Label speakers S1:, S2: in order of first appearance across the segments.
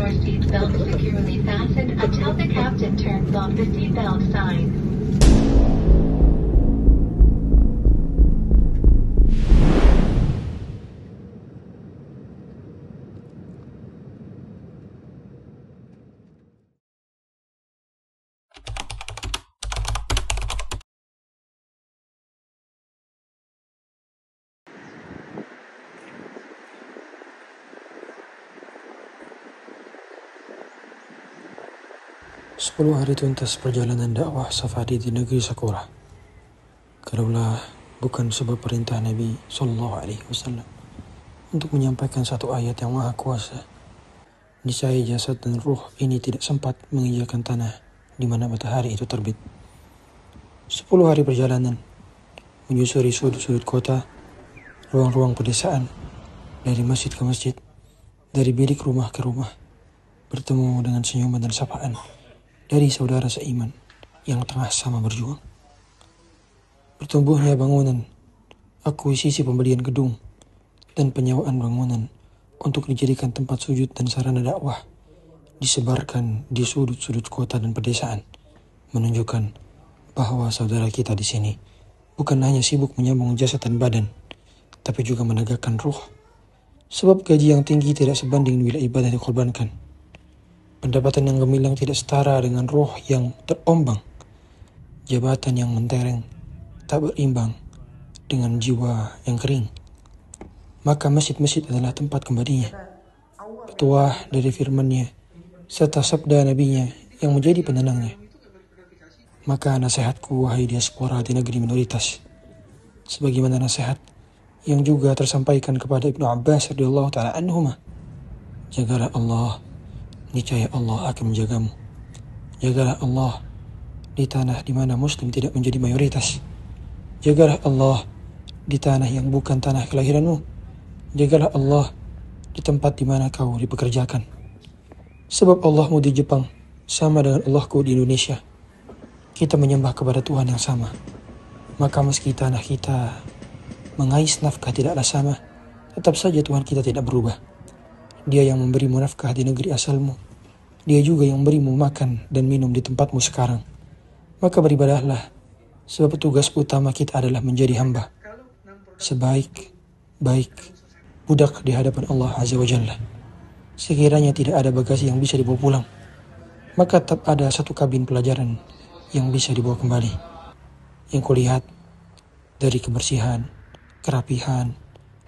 S1: your seatbelt securely fastened until the captain turns off the seatbelt sign.
S2: 10 hari tuntas perjalanan dakwah safari di negeri Sakura. Kalaulah bukan sebab perintah Nabi Sallallahu Alaihi Wasallam untuk menyampaikan satu ayat yang maha kuasa, niscaya jasad dan ruh ini tidak sempat menginjakan tanah di mana matahari itu terbit. 10 hari perjalanan menyusuri sudut-sudut kota, ruang-ruang pedesaan, dari masjid ke masjid, dari bilik rumah ke rumah, bertemu dengan senyuman dan sapaan dari saudara seiman yang tengah sama berjuang. Bertumbuhnya bangunan, akuisisi pembelian gedung, dan penyewaan bangunan untuk dijadikan tempat sujud dan sarana dakwah disebarkan di sudut-sudut kota dan pedesaan, menunjukkan bahwa saudara kita di sini bukan hanya sibuk menyambung jasad dan badan, tapi juga menegakkan ruh. Sebab gaji yang tinggi tidak sebanding bila ibadah dikorbankan. Pendapatan yang gemilang tidak setara dengan roh yang terombang. Jabatan yang mentereng tak berimbang dengan jiwa yang kering. Maka masjid-masjid adalah tempat kembalinya. Petuah dari firman-Nya serta sabda Nabi-Nya yang menjadi penenangnya. Maka nasihatku wahai diaspora di negeri minoritas, sebagaimana nasihat yang juga tersampaikan kepada Ibnu Abbas radhiyallahu taala anhuma, jagalah Allah, niscaya Allah akan menjagamu. Jagalah Allah di tanah di mana Muslim tidak menjadi mayoritas. Jagalah Allah di tanah yang bukan tanah kelahiranmu. Jagalah Allah di tempat di mana kau dipekerjakan. Sebab Allahmu di Jepang sama dengan Allahku di Indonesia. Kita menyembah kepada Tuhan yang sama. Maka meski tanah kita mengais nafkah tidaklah sama, tetap saja Tuhan kita tidak berubah. Dia yang memberimu nafkah di negeri asalmu. Dia juga yang memberimu makan dan minum di tempatmu sekarang. Maka beribadahlah, sebab tugas utama kita adalah menjadi hamba sebaik-baik budak di hadapan Allah Azza wa Jalla. Sekiranya tidak ada bagasi yang bisa dibawa pulang, maka tetap ada satu kabin pelajaran yang bisa dibawa kembali. Yang kulihat dari kebersihan, kerapihan,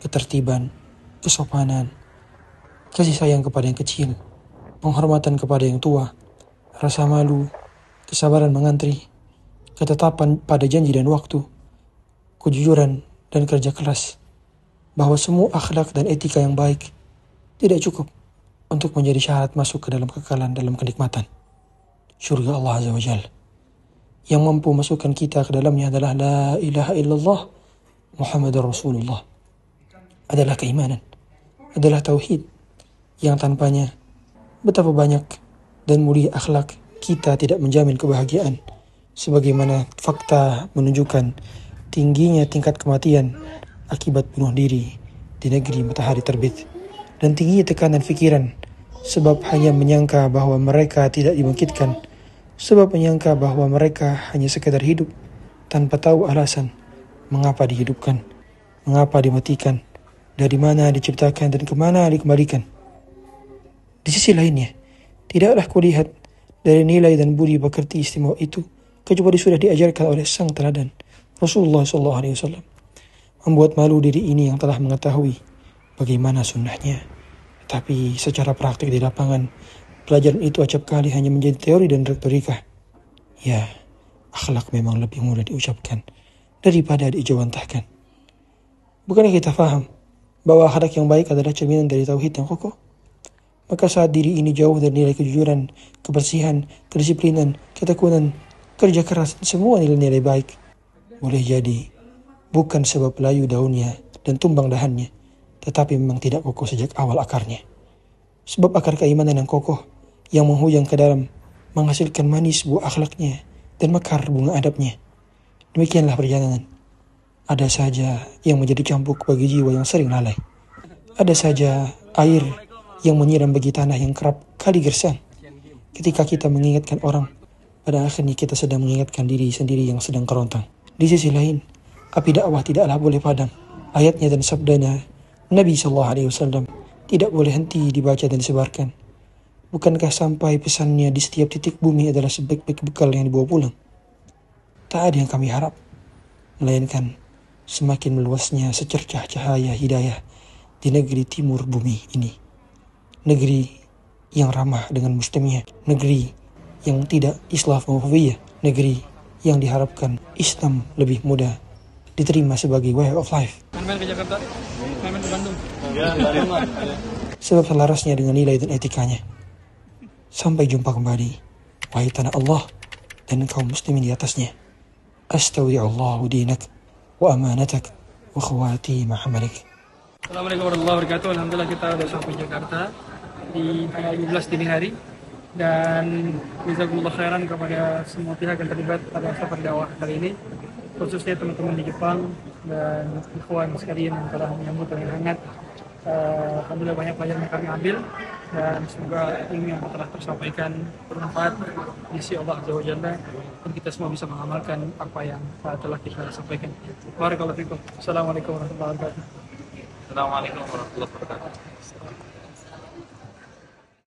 S2: ketertiban, kesopanan, kasih sayang kepada yang kecil, penghormatan kepada yang tua, rasa malu, kesabaran mengantri, ketetapan pada janji dan waktu, kejujuran dan kerja keras, bahwa semua akhlak dan etika yang baik tidak cukup untuk menjadi syarat masuk ke dalam kekekalan dalam kenikmatan surga Allah Azza wa Jalla. Yang mampu masukkan kita ke dalamnya adalah la ilaha illallah Muhammadur Rasulullah, adalah keimanan, adalah tauhid, yang tanpanya betapa banyak dan mulia akhlak kita tidak menjamin kebahagiaan. Sebagaimana fakta menunjukkan tingginya tingkat kematian akibat bunuh diri di negeri matahari terbit, dan tingginya tekanan fikiran sebab hanya menyangka bahwa mereka tidak dibangkitkan, sebab menyangka bahwa mereka hanya sekedar hidup tanpa tahu alasan mengapa dihidupkan, mengapa dimatikan, dari mana diciptakan dan kemana dikembalikan. Di sisi lainnya, tidaklah kulihat dari nilai dan budi pekerti istimewa itu kecuali sudah diajarkan oleh sang teladan Rasulullah SAW. Membuat malu diri ini yang telah mengetahui bagaimana sunnahnya, tapi secara praktik di lapangan, pelajaran itu acap kali hanya menjadi teori dan retorika. Ya, akhlak memang lebih mudah diucapkan daripada dijawantahkan. Bukankah kita faham bahwa akhlak yang baik adalah cerminan dari tauhid yang kokoh? Maka saat diri ini jauh dari nilai kejujuran, kebersihan, kedisiplinan, ketekunan, kerja keras, dan semua nilai-nilai baik, boleh jadi bukan sebab layu daunnya dan tumbang dahannya, tetapi memang tidak kokoh sejak awal akarnya. Sebab akar keimanan yang kokoh, yang menghuyang ke dalam, menghasilkan manis buah akhlaknya dan mekar bunga adabnya. Demikianlah perjalanan. Ada saja yang menjadi cambuk bagi jiwa yang sering lalai. Ada saja air yang menyiram bagi tanah yang kerap kali gersang. Ketika kita mengingatkan orang, pada akhirnya kita sedang mengingatkan diri sendiri yang sedang kerontang. Di sisi lain, api dakwah tidaklah boleh padam. Ayatnya dan sabdanya Nabi SAW tidak boleh henti dibaca dan disebarkan. Bukankah sampai pesannya di setiap titik bumi adalah sebaik-baik bekal yang dibawa pulang? Tak ada yang kami harap, melainkan semakin meluasnya secercah cahaya hidayah di negeri timur bumi ini. Negeri yang ramah dengan muslimnya, negeri yang tidak Islamofobia, negeri yang diharapkan Islam lebih mudah diterima sebagai way of life.
S3: Main ke Jakarta, main ke Bandung.
S2: Sebab selarasnya dengan nilai dan etikanya. Sampai jumpa kembali, wahai tanah Allah dan kaum muslimin di atasnya. Astaudi'allahu dinak wa amanatak wa khawati ma'amalik.
S3: Assalamualaikum warahmatullahi wabarakatuh. Alhamdulillah kita sudah sampai Jakarta di tanggal 12 dini hari. Dan jazakumullah khairan kepada semua pihak yang terlibat pada safar dakwah kali ini, khususnya teman-teman di Jepang dan ikhwan sekalian yang telah menyambut dengan hangat. Alhamdulillah banyak pelajaran yang kami ambil, dan semoga ilmu yang telah tersampaikan bermanfaat di sisi Allah Azza wa Jalla, dan kita semua bisa mengamalkan apa yang telah kita sampaikan. Barakallahu fikum. Assalamualaikum warahmatullahi wabarakatuh.
S4: Assalamualaikum warahmatullahi wabarakatuh.